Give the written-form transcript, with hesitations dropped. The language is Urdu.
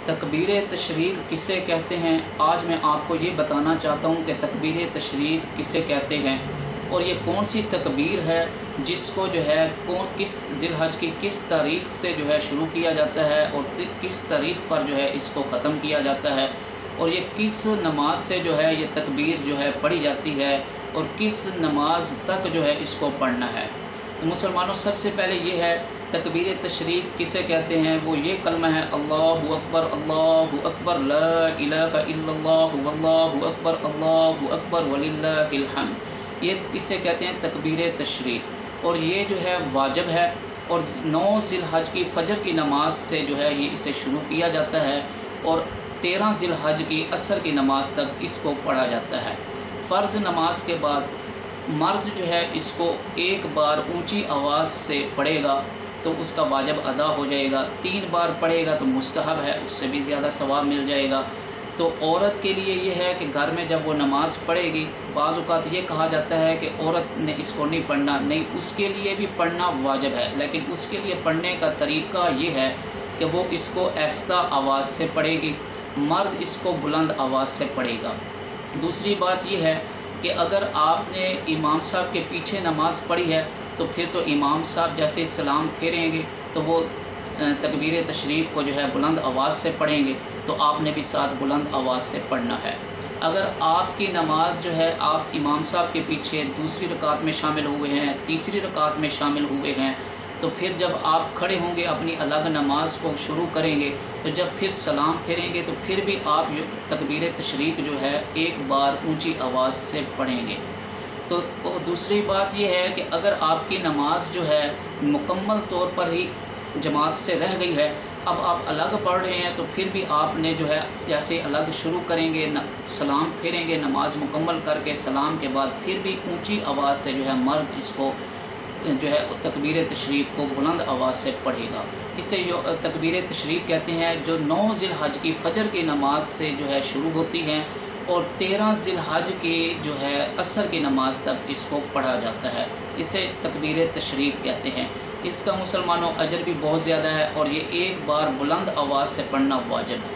تکبیر تشریق کسے کہتے ہیں؟ آج میں آپ کو یہ بتانا چاہتا ہوں کہ تکبیر تشریق کسے کہتے ہیں اور یہ کون سی تکبیر ہے جس کو جو ہے کس ذی الحج کی کس تاریخ سے جو ہے شروع کیا جاتا ہے اور کس تاریخ پر جو ہے اس کو ختم کیا جاتا ہے، اور یہ کس نماز سے جو ہے یہ تکبیر جو ہے پڑھی جاتی ہے اور کس نماز تک جو ہے اس کو پڑھنا ہے۔ تو مسلمانوں، سب سے پہلے یہ ہے تکبیر تشریق کسے کہتے ہیں؟ وہ یہ کلمہ ہے اللہ اکبر لا الہ الا اللہ واللہ اکبر وللہ الحمد، یہ اسے کہتے ہیں تکبیر تشریق، اور یہ جو ہے واجب ہے، اور 9 ذی الحج کی فجر کی نماز سے جو ہے یہ اسے شروع کیا جاتا ہے اور 13 ذی الحج کی عصر کی نماز تک اس کو پڑھا جاتا ہے۔ فرض نماز کے بعد مرد جو ہے اس کو ایک بار اونچی آواز سے پڑھے گا تو اس کا واجب ادا ہو جائے گا، 3 بار پڑھے گا تو مستحب ہے، اس سے بھی زیادہ ثواب مل جائے گا۔ تو عورت کے لیے یہ ہے کہ گھر میں جب وہ نماز پڑھے گی، بعض اوقات یہ کہا جاتا ہے کہ عورت نے اس کو نہیں پڑھنا، نہیں، اس کے لیے بھی پڑھنا واجب ہے، لیکن اس کے لیے پڑھنے کا طریقہ یہ ہے کہ وہ اس کو آہستہ آواز سے پڑھے گی، مرد اس کو بلند آواز سے پڑھے گا۔ دوسری بات یہ ہے کہ اگر آپ نے امام صاحب کے پیچھے نماز پڑھی ہے تو پھر تو امام صاحب جیسے سلام پھیریں گے تو وہ تکبیر تشریق کو جو ہے بلند آواز سے پڑھیں گے، تو آپ نے بھی ساتھ بلند آواز سے پڑھنا ہے۔ اگر آپ کی نماز جو ہے آپ امام صاحب کے پیچھے دوسری رکعت میں شامل ہوئے ہیں، تیسری رکعت میں شامل ہوئے ہیں، تو پھر جب آپ کھڑے ہوں گے اپنی الگ نماز کو شروع کریں گے، تو جب پھر سلام پھیریں گے تو پھر بھی آپ تکبیر تشریق جو ہے ایک بار اونچی آواز سے پڑھیں گے۔ تو دوسری بات یہ ہے کہ اگر آپ کی نماز جو ہے مکمل طور پر ہی جماعت سے رہ گئی ہے، اب آپ الگ پڑھ رہے ہیں، تو پھر بھی آپ نے جو ہے جیسے الگ شروع کریں گے، سلام پھیریں گے نماز مکمل کر کے، سلام کے بعد پھر بھی اونچی آواز سے جو ہے مرد اس کو جو ہے تکبیر تشریق کو بلند آواز سے پڑھے گا۔ اسے تکبیر تشریق کہتے ہیں، جو 9 ذی الحج کی فجر کی نماز سے جو ہے شروع ہوتی ہیں اور 13 ذی الحج کی جو ہے عصر کی نماز تک اس کو پڑھا جاتا ہے، اسے تکبیر تشریق کہتے ہیں۔ اس کا مسلمانوں اجر بھی بہت زیادہ ہے اور یہ ایک بار بلند آواز سے پڑھنا واجب ہے۔